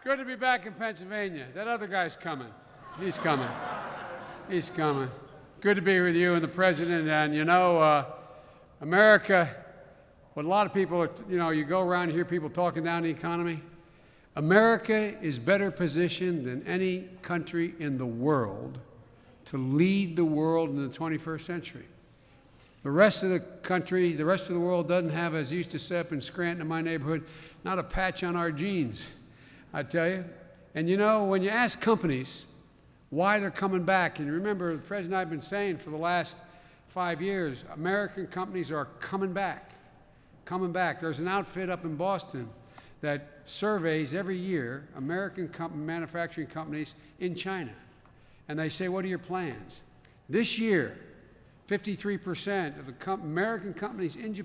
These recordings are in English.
Good to be back in Pennsylvania. That other guy's coming. He's coming. He's coming. Good to be with you and the president. And, you know, America, what a lot of people, you go around and hear people talking down the economy. America is better positioned than any country in the world to lead the world in the 21st century. The rest of the country, the rest of the world doesn't have, as I used to say up in Scranton in my neighborhood, not a patch on our jeans, I tell you. And you know, when you ask companies why they're coming back, and remember, the president and I have been saying for the last 5 years, American companies are coming back, coming back. There's an outfit up in Boston that surveys every year American manufacturing companies in China. And they say, what are your plans? This year, 53% of the American companies in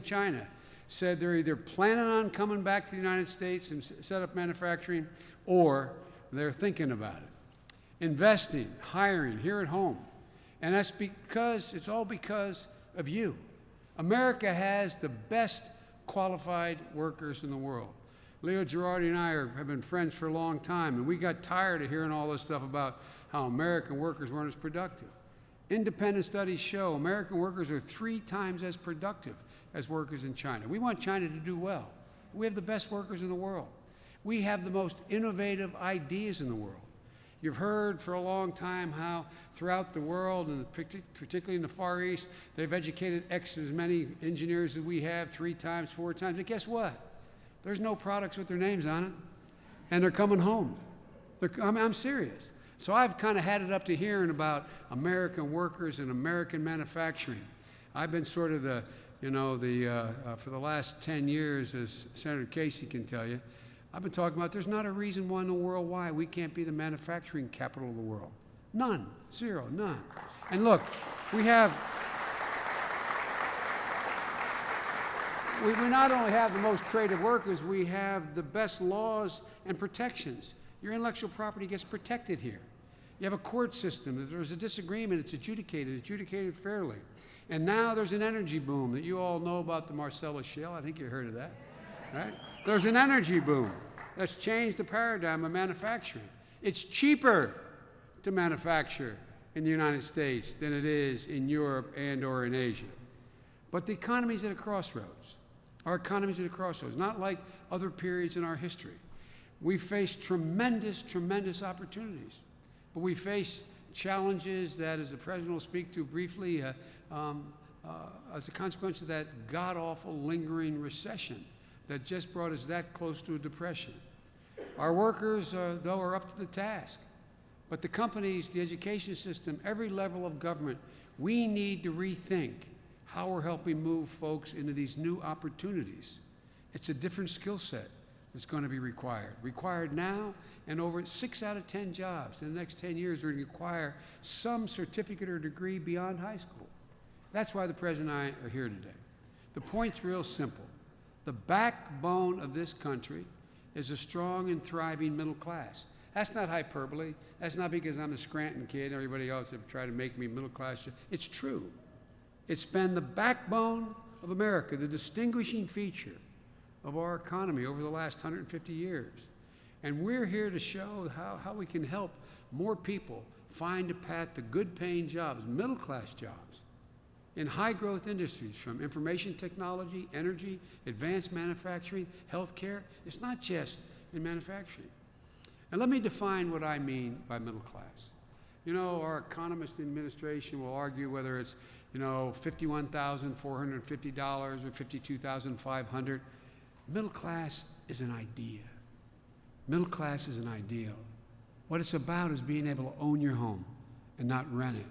China said they're either planning on coming back to the United States and set up manufacturing, or they're thinking about it. Investing, hiring here at home. And that's because, it's all because of you. America has the best qualified workers in the world. Leo Girardi and I have been friends for a long time, and we got tired of hearing all this stuff about how American workers weren't as productive. Independent studies show American workers are 3 times as productive as workers in China. We want China to do well. We have the best workers in the world. We have the most innovative ideas in the world. You've heard for a long time how throughout the world, and particularly in the Far East, they've educated X as many engineers as we have, 3 times, 4 times. But guess what? There's no products with their names on it, and they're coming home. I'm serious. So I've kind of had it up to hearing about American workers and American manufacturing. I've been sort of for the last 10 years, as Senator Casey can tell you, I've been talking about there's not a reason why in the world why we can't be the manufacturing capital of the world. None. Zero. None. And look, we not only have the most creative workers, we have the best laws and protections. Your intellectual property gets protected here. You have a court system. If there's a disagreement, it's adjudicated fairly. And now there's an energy boom that you all know about, the Marcellus Shale. I think you heard of that, right? There's an energy boom that's changed the paradigm of manufacturing. It's cheaper to manufacture in the United States than it is in Europe and or in Asia. But the economy's at a crossroads. Our economy's at a crossroads, not like other periods in our history. We face tremendous, tremendous opportunities, but we face challenges that, as the president will speak to briefly, as a consequence of that god-awful lingering recession that just brought us that close to a depression. Our workers, though, are up to the task, but the companies, the education system, every level of government, we need to rethink how we're helping move folks into these new opportunities. It's a different skill set that's going to be required now, and over 6 out of 10 jobs in the next 10 years are going to require some certificate or degree beyond high school. That's why the president and I are here today. The point's real simple. The backbone of this country is a strong and thriving middle class. That's not hyperbole. That's not because I'm a Scranton kid and everybody else have tried to make me middle class. It's true. It's been the backbone of America, the distinguishing feature of our economy over the last 150 years. And we're here to show how we can help more people find a path to good-paying jobs, middle-class jobs, in high-growth industries, from information technology, energy, advanced manufacturing, healthcare. It's not just in manufacturing. And let me define what I mean by middle class. You know, our economist administration will argue whether it's, $51,450 or $52,500. Middle class is an idea. Middle class is an ideal. What it's about is being able to own your home and not rent it.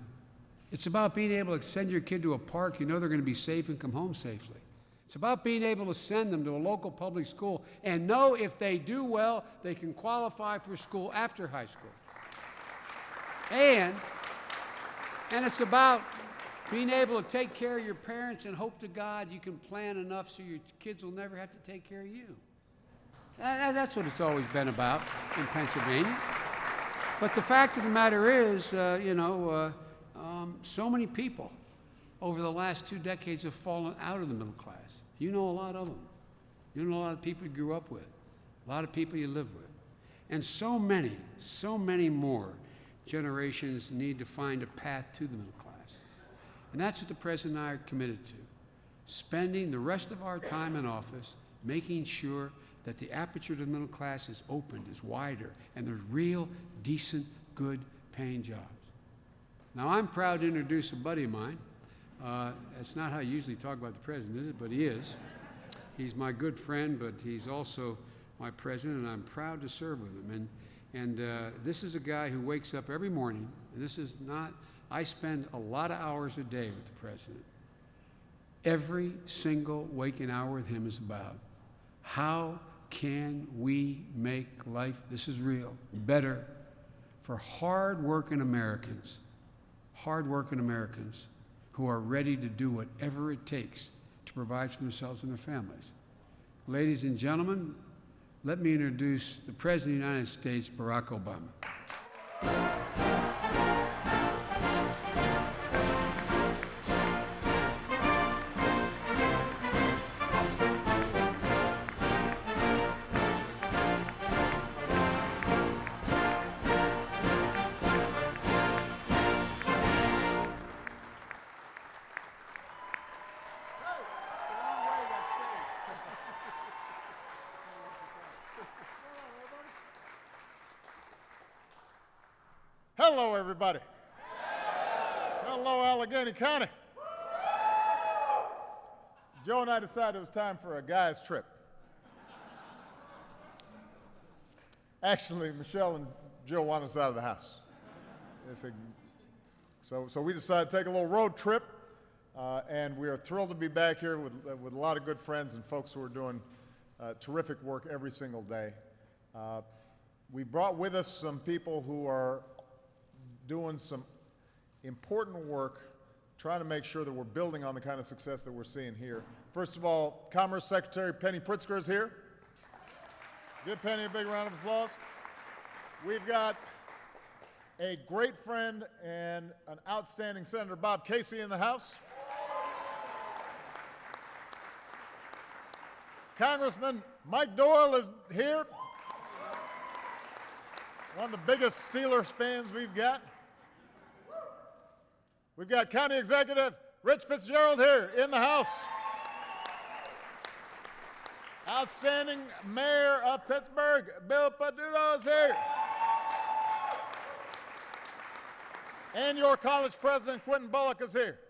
It's about being able to send your kid to a park, they're going to be safe and come home safely. It's about being able to send them to a local public school and know if they do well, they can qualify for school after high school. And it's about being able to take care of your parents and hope to God you can plan enough so your kids will never have to take care of you. That's what it's always been about in Pennsylvania. But the fact of the matter is, so many people over the last 2 decades have fallen out of the middle class. You know a lot of them. You know a lot of people you grew up with, a lot of people you live with. And so many more generations need to find a path to the middle class. And that's what the President and I are committed to, spending the rest of our time in office making sure that the aperture to the middle class is opened, is wider, and there's real, decent, good paying jobs. Now, I'm proud to introduce a buddy of mine. That's not how you usually talk about the President, is it? But he is. He's my good friend, but he's also my president, and I'm proud to serve with him. And this is a guy who wakes up every morning, and this is not, I spend a lot of hours a day with the president. Every single waking hour with him is about how can we make life, this is real, better for hard-working Americans who are ready to do whatever it takes to provide for themselves and their families. Ladies and gentlemen, let me introduce the President of the United States, Barack Obama. Hello, everybody. Hello, Allegheny County. Joe and I decided it was time for a guy's trip. Actually, Michelle and Jill want us out of the house. So we decided to take a little road trip, and we are thrilled to be back here with a lot of good friends and folks who are doing terrific work every single day. We brought with us some people who are doing some important work, trying to make sure that we're building on the kind of success that we're seeing here. First of all, Commerce Secretary Penny Pritzker is here. Give Penny a big round of applause. We've got a great friend and an outstanding Senator Bob Casey in the House. Congressman Mike Doyle is here. One of the biggest Steelers fans we've got. We've got County Executive Rich Fitzgerald here in the House. Outstanding Mayor of Pittsburgh, Bill Peduto is here. And your college president, Quentin Bullock, is here.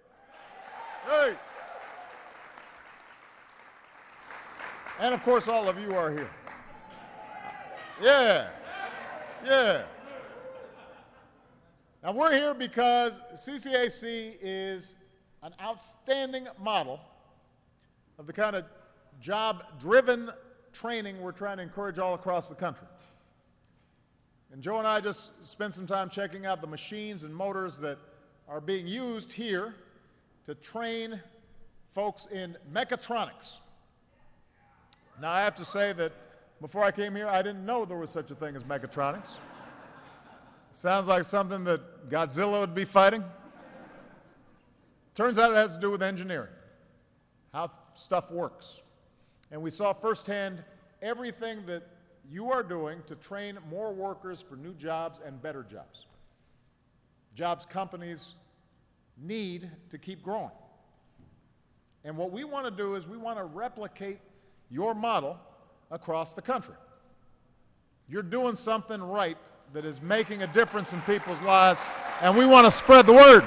Hey. And of course, all of you are here. Yeah. Yeah. Now, we're here because CCAC is an outstanding model of the kind of job-driven training we're trying to encourage all across the country. And Joe and I just spent some time checking out the machines and motors that are being used here to train folks in mechatronics. Now, I have to say that before I came here, I didn't know there was such a thing as mechatronics. Sounds like something that Godzilla would be fighting. Turns out it has to do with engineering, how stuff works. And we saw firsthand everything that you are doing to train more workers for new jobs and better jobs. Jobs companies need to keep growing. And what we want to do is we want to replicate your model across the country. You're doing something right that is making a difference in people's lives, and we want to spread the word.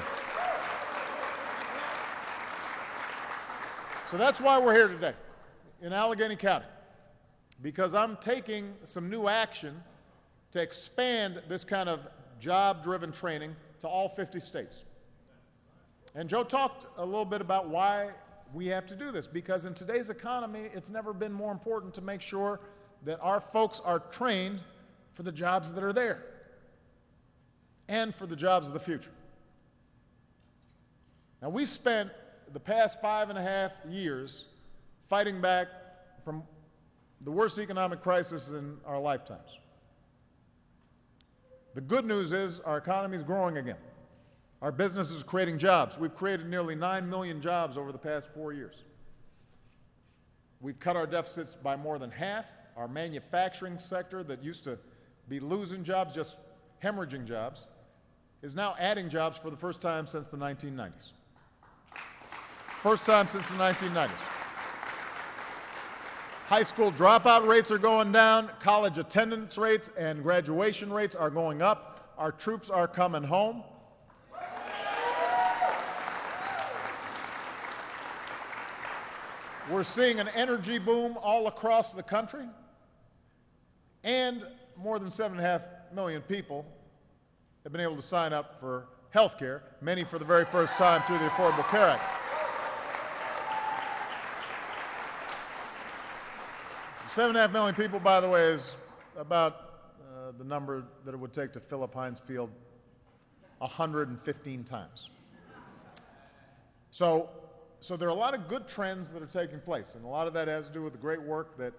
So that's why we're here today in Allegheny County, because I'm taking some new action to expand this kind of job-driven training to all 50 states. And Joe talked a little bit about why we have to do this, because in today's economy, it's never been more important to make sure that our folks are trained for the jobs that are there and for the jobs of the future. Now, we spent the past 5.5 years fighting back from the worst economic crisis in our lifetimes. The good news is our economy is growing again. Our business is creating jobs. We've created nearly 9 million jobs over the past 4 years. We've cut our deficits by more than half. Our manufacturing sector that used to be losing jobs, just hemorrhaging jobs, is now adding jobs for the first time since the 1990s. First time since the 1990s. High school dropout rates are going down, college attendance rates and graduation rates are going up. Our troops are coming home. We're seeing an energy boom all across the country, and more than 7.5 million people have been able to sign up for health care, many for the very first time through the Affordable Care Act. 7.5 million people, by the way, is about the number that it would take to fill up Heinz Field 115 times. So there are a lot of good trends that are taking place, and a lot of that has to do with the great work that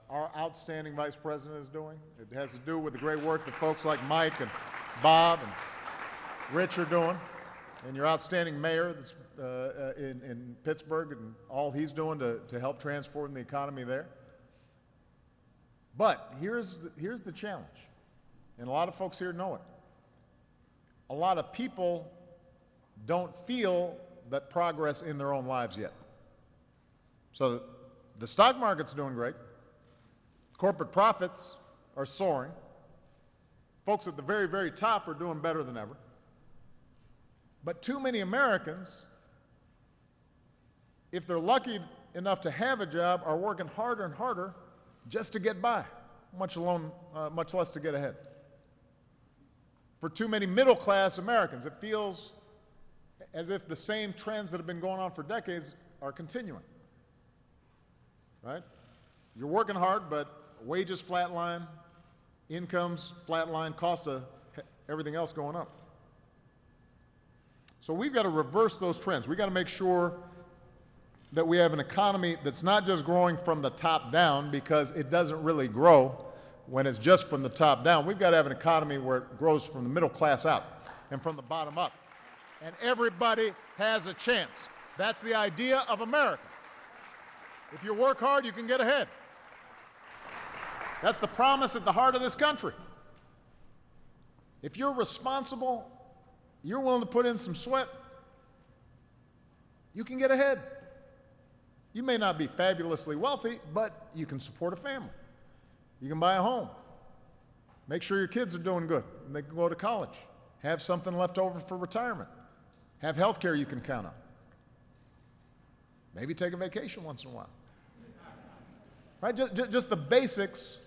our outstanding Vice President is doing. It has to do with the great work that folks like Mike and Bob and Rich are doing, and your outstanding mayor that's in Pittsburgh and all he's doing to help transform the economy there. But here's the challenge, and a lot of folks here know it. A lot of people don't feel that progress in their own lives yet. So the stock market's doing great. Corporate profits are soaring. Folks at the very, very top are doing better than ever. But too many Americans, if they're lucky enough to have a job, are working harder and harder just to get by, much less to get ahead. For too many middle-class Americans, it feels as if the same trends that have been going on for decades are continuing, right? You're working hard, but wages flatline, incomes flatline, cost of everything else going up. So we've got to reverse those trends. We've got to make sure that we have an economy that's not just growing from the top down, because it doesn't really grow when it's just from the top down. We've got to have an economy where it grows from the middle class out and from the bottom up. And everybody has a chance. That's the idea of America. If you work hard, you can get ahead. That's the promise at the heart of this country. If you're responsible, you're willing to put in some sweat, you can get ahead. You may not be fabulously wealthy, but you can support a family. You can buy a home. Make sure your kids are doing good and they can go to college. Have something left over for retirement. Have health care you can count on. Maybe take a vacation once in a while. Right? Just the basics,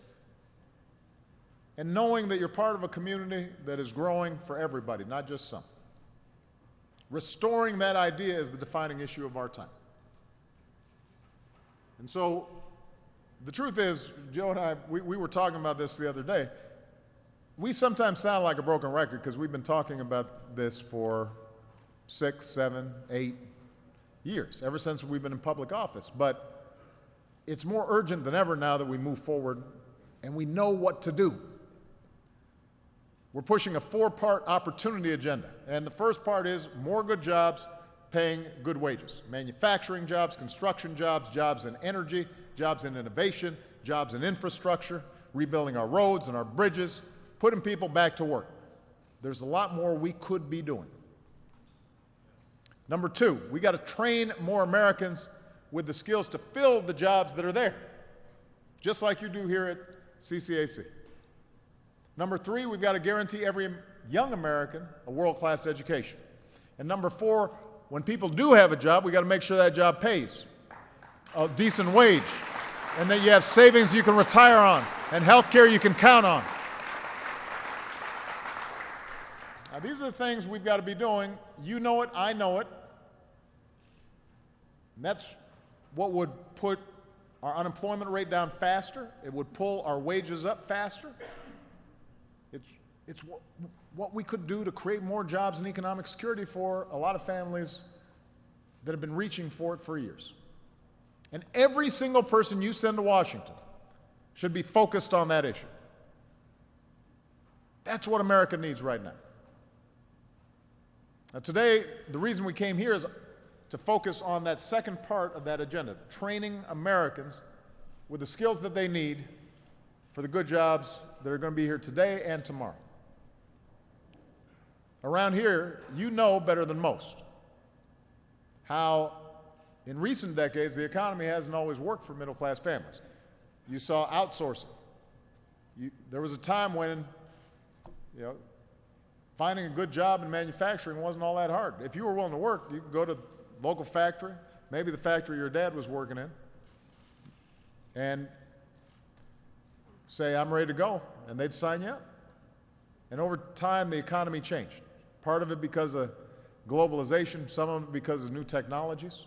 and knowing that you're part of a community that is growing for everybody, not just some. Restoring that idea is the defining issue of our time. And so the truth is, Joe and I, we were talking about this the other day. We sometimes sound like a broken record because we've been talking about this for 6, 7, 8 years, ever since we've been in public office. But it's more urgent than ever now that we move forward and we know what to do. We're pushing a 4-part opportunity agenda. And the first part is more good jobs paying good wages. Manufacturing jobs, construction jobs, jobs in energy, jobs in innovation, jobs in infrastructure, rebuilding our roads and our bridges, putting people back to work. There's a lot more we could be doing. Number 2, we got to train more Americans with the skills to fill the jobs that are there, just like you do here at CCAC. Number 3, we've got to guarantee every young American a world-class education. And number 4, when people do have a job, we got to make sure that job pays a decent wage, and that you have savings you can retire on and health care you can count on. Now, these are the things we've got to be doing. You know it, I know it. And that's what would put our unemployment rate down faster. It would pull our wages up faster. It's what we could do to create more jobs and economic security for a lot of families that have been reaching for it for years. And every single person you send to Washington should be focused on that issue. That's what America needs right now. Now today, the reason we came here is to focus on that second part of that agenda, training Americans with the skills that they need for the good jobs that are going to be here today and tomorrow. Around here, you know better than most how in recent decades the economy hasn't always worked for middle-class families. You saw outsourcing. There was a time when, finding a good job in manufacturing wasn't all that hard. If you were willing to work, you could go to the local factory, maybe the factory your dad was working in, and say, I'm ready to go, and they'd sign you up. And over time, the economy changed. Part of it because of globalization, some of it because of new technologies.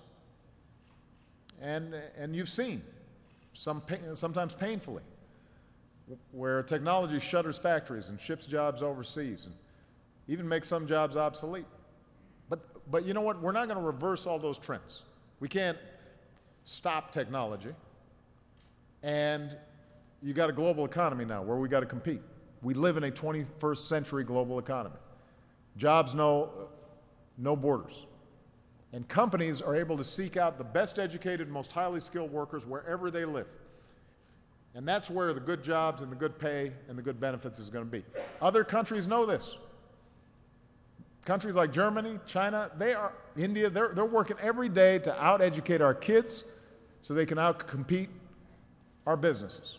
And you've seen, sometimes painfully, where technology shutters factories and ships jobs overseas and even makes some jobs obsolete. But you know what? We're not going to reverse all those trends. We can't stop technology. And you got a global economy now where we got to compete. We live in a 21st century global economy. Jobs know no borders. And companies are able to seek out the best educated, most highly skilled workers wherever they live. And that's where the good jobs and the good pay and the good benefits is going to be. Other countries know this. Countries like Germany, China, India, they're working every day to out-educate our kids so they can out-compete our businesses.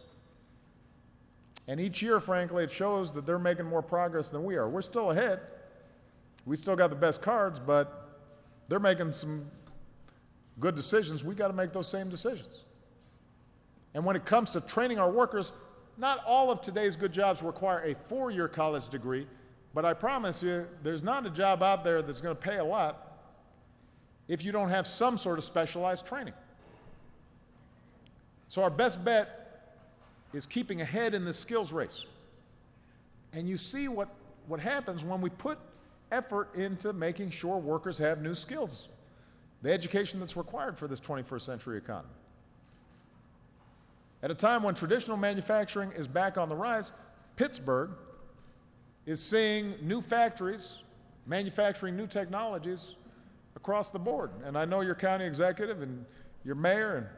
And each year, frankly, it shows that they're making more progress than we are. We're still ahead. We still got the best cards, but they're making some good decisions. We got to make those same decisions. And when it comes to training our workers, not all of today's good jobs require a 4-year college degree, but I promise you, there's not a job out there that's going to pay a lot if you don't have some sort of specialized training. So our best bet is keeping ahead in the skills race. And you see what happens when we put effort into making sure workers have new skills, the education that's required for this 21st century economy. At a time when traditional manufacturing is back on the rise, Pittsburgh is seeing new factories manufacturing new technologies across the board. And I know your county executive and your mayor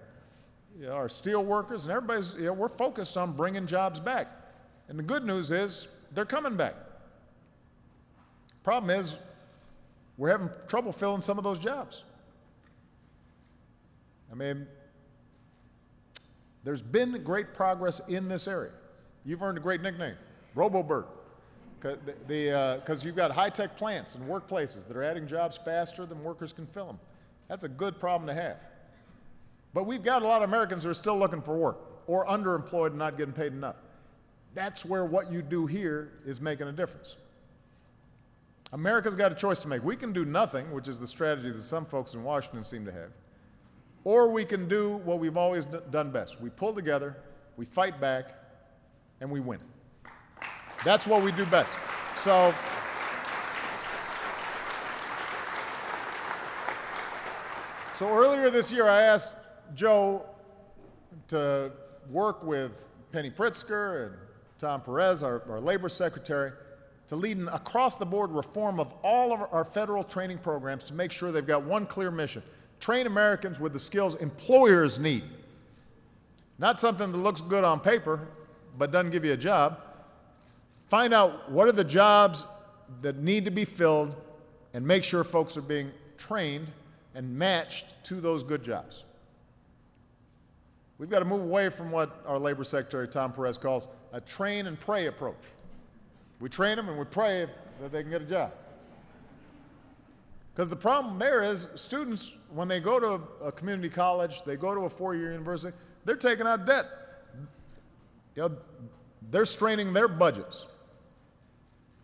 and our steel workers and everybody's, we're focused on bringing jobs back. And the good news is they're coming back. Problem is, we're having trouble filling some of those jobs. I mean, there's been great progress in this area. You've earned a great nickname, RoboBird, because you've got high-tech plants and workplaces that are adding jobs faster than workers can fill them. That's a good problem to have. But we've got a lot of Americans who are still looking for work or underemployed and not getting paid enough. That's where what you do here is making a difference. America's got a choice to make. We can do nothing, which is the strategy that some folks in Washington seem to have, or we can do what we've always done best. We pull together, we fight back, and we win. That's what we do best. So earlier this year, I asked Joe to work with Penny Pritzker and Tom Perez, our labor secretary, to lead an across-the-board reform of all of our federal training programs to make sure they've got one clear mission: train Americans with the skills employers need. Not something that looks good on paper but doesn't give you a job. Find out what are the jobs that need to be filled and make sure folks are being trained and matched to those good jobs. We've got to move away from what our labor secretary, Tom Perez, calls a train and pray approach. We train them and we pray that they can get a job. Because the problem there is students, when they go to a community college, they go to a 4-year university, they're taking out debt. They're straining their budgets.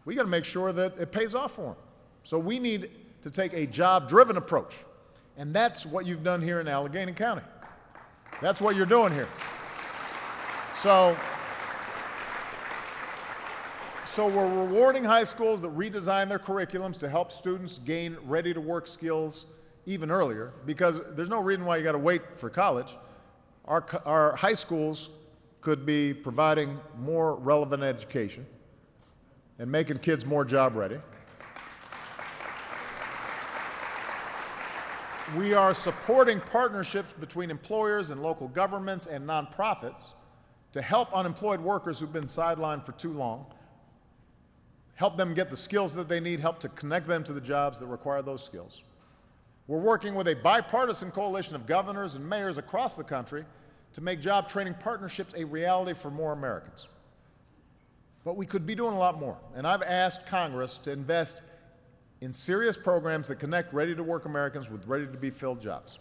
We got to make sure that it pays off for them. So we need to take a job-driven approach. And that's what you've done here in Allegheny County. That's what you're doing here. So we're rewarding high schools that redesign their curriculums to help students gain ready-to-work skills even earlier, because there's no reason why you got to wait for college. Our high schools could be providing more relevant education and making kids more job ready. We are supporting partnerships between employers and local governments and nonprofits to help unemployed workers who've been sidelined for too long, help them get the skills that they need, help to connect them to the jobs that require those skills. We're working with a bipartisan coalition of governors and mayors across the country to make job training partnerships a reality for more Americans. But we could be doing a lot more, and I've asked Congress to invest in serious programs that connect ready-to-work Americans with ready-to-be-filled jobs.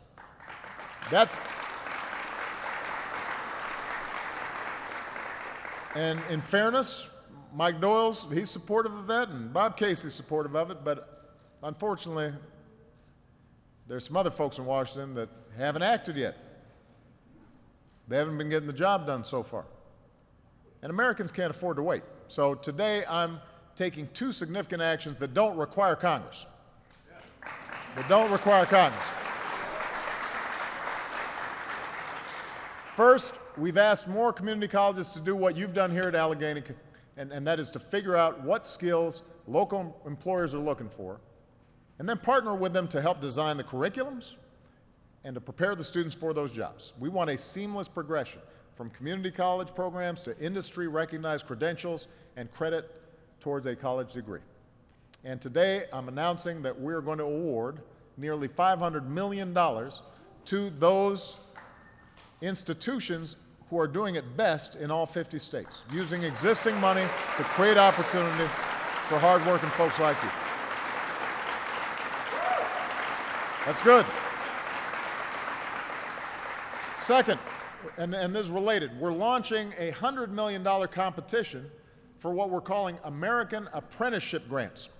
And in fairness, Mike Doyle's, he's supportive of that, and Bob Casey's supportive of it, but unfortunately, there's some other folks in Washington that haven't acted yet. They haven't been getting the job done so far. And Americans can't afford to wait. So today, I'm taking two significant actions that don't require Congress. First, we've asked more community colleges to do what you've done here at Allegheny, and that is to figure out what skills local employers are looking for, and then partner with them to help design the curriculums and to prepare the students for those jobs. We want a seamless progression from community college programs to industry-recognized credentials and credit towards a college degree. And today, I'm announcing that we're going to award nearly $500 million to those institutions who are doing it best in all 50 states, using existing money to create opportunity for hard-working folks like you. That's good. Second, and this is related, we're launching a $100 million competition for what we're calling American Apprenticeship Grants.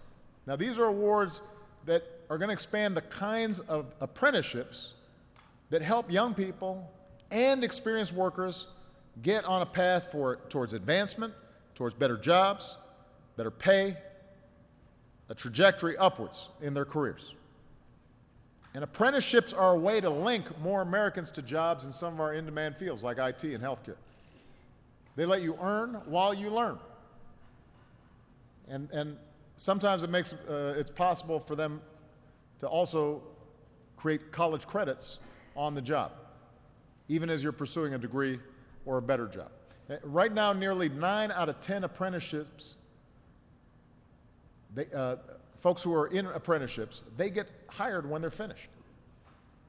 Now, these are awards that are going to expand the kinds of apprenticeships that help young people and experienced workers get on a path towards advancement, towards better jobs, better pay, a trajectory upwards in their careers. And apprenticeships are a way to link more Americans to jobs in some of our in-demand fields like IT and healthcare. They let you earn while you learn. And sometimes it makes it's possible for them to also create college credits on the job, even as you're pursuing a degree or a better job. Right now, nearly 9 out of 10 apprenticeships, folks who are in apprenticeships, they get hired when they're finished,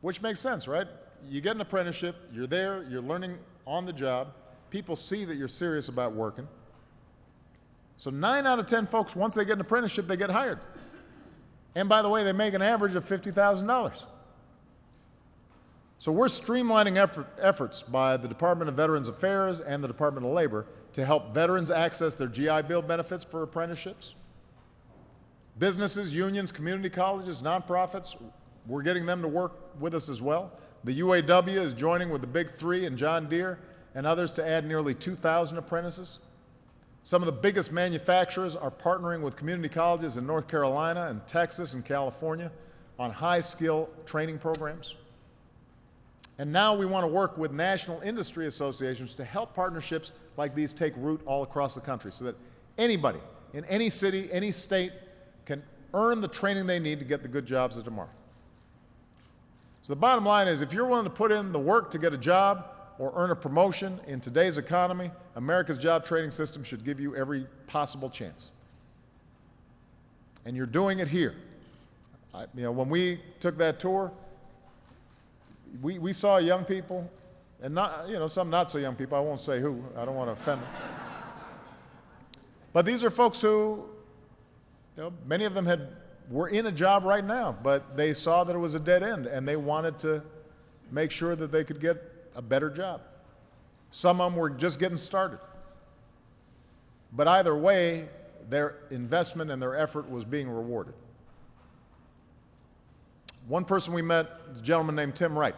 which makes sense, right? You get an apprenticeship, you're there, you're learning on the job, people see that you're serious about working. So 9 out of 10 folks, once they get an apprenticeship, they get hired. And by the way, they make an average of $50,000. So we're streamlining efforts by the Department of Veterans Affairs and the Department of Labor to help veterans access their GI Bill benefits for apprenticeships. Businesses, unions, community colleges, nonprofits, we're getting them to work with us as well. The UAW is joining with the Big Three and John Deere and others to add nearly 2,000 apprentices. Some of the biggest manufacturers are partnering with community colleges in North Carolina and Texas and California on high-skill training programs. And now we want to work with national industry associations to help partnerships like these take root all across the country so that anybody in any city, any state can earn the training they need to get the good jobs of tomorrow. So the bottom line is, if you're willing to put in the work to get a job or earn a promotion in today's economy, America's job training system should give you every possible chance. And you're doing it here. When we took that tour, we saw young people, and some not so young people. I won't say who. I don't want to offend them. But these are folks who, many of them were in a job right now, but they saw that it was a dead end, and they wanted to make sure that they could get a better job. Some of them were just getting started. But either way, their investment and their effort was being rewarded. One person we met, a gentleman named Tim Wright.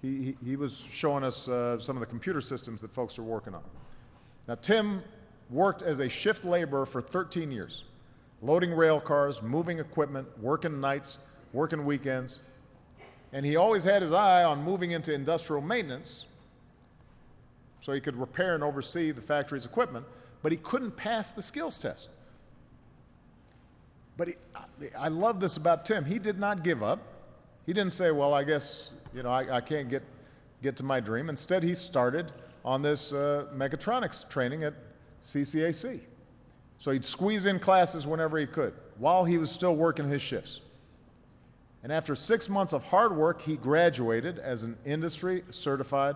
He was showing us some of the computer systems that folks are working on. Now, Tim worked as a shift laborer for 13 years, loading rail cars, moving equipment, working nights, working weekends. And he always had his eye on moving into industrial maintenance so he could repair and oversee the factory's equipment, but he couldn't pass the skills test. But I love this about Tim. He did not give up. He didn't say, well, I guess, I can't get to my dream. Instead, he started on this mechatronics training at CCAC. So he'd squeeze in classes whenever he could, while he was still working his shifts. And after 6 months of hard work, he graduated as an industry-certified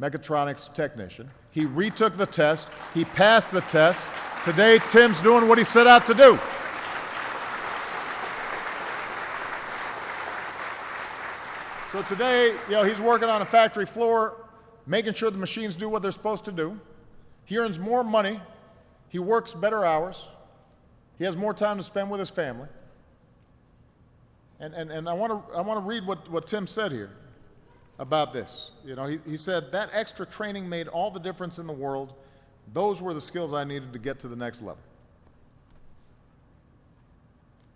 mechatronics technician. He retook the test. He passed the test. Today, Tim's doing what he set out to do. So today, he's working on a factory floor, making sure the machines do what they're supposed to do. He earns more money. He works better hours. He has more time to spend with his family. And I want to read what Tim said here about this. He said, that extra training made all the difference in the world. Those were the skills I needed to get to the next level.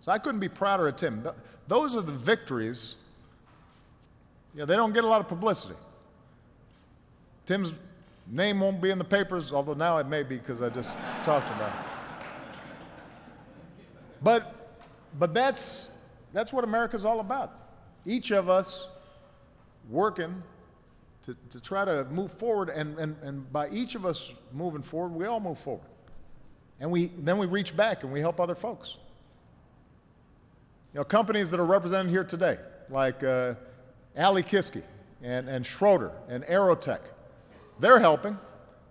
So I couldn't be prouder of Tim. Those are the victories. They don't get a lot of publicity. Tim's name won't be in the papers, although now it may be because I just talked about it. But that's what America's all about. Each of us working to try to move forward, and by each of us moving forward, we all move forward. And then we reach back and we help other folks. Companies that are represented here today, like Ali Kiski and Schroeder and Aerotech, they're helping.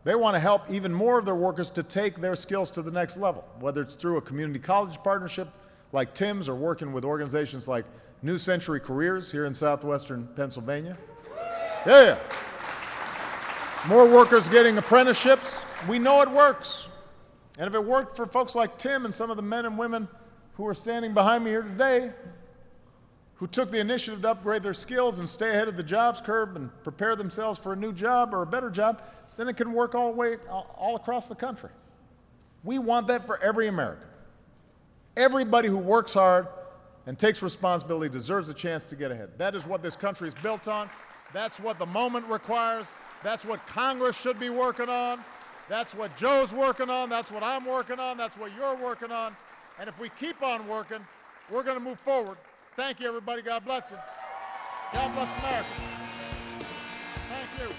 They want to help even more of their workers to take their skills to the next level, whether it's through a community college partnership like Tim's or working with organizations like New Century Careers here in southwestern Pennsylvania. Yeah. More workers getting apprenticeships. We know it works. And if it worked for folks like Tim and some of the men and women who are standing behind me here today, who took the initiative to upgrade their skills and stay ahead of the jobs curve and prepare themselves for a new job or a better job, then it can work all across the country. We want that for every American. Everybody who works hard and takes responsibility deserves a chance to get ahead. That is what this country is built on. That's what the moment requires. That's what Congress should be working on. That's what Joe's working on. That's what I'm working on. That's what you're working on. And if we keep on working, we're going to move forward. Thank you, everybody. God bless you. God bless America. Thank you.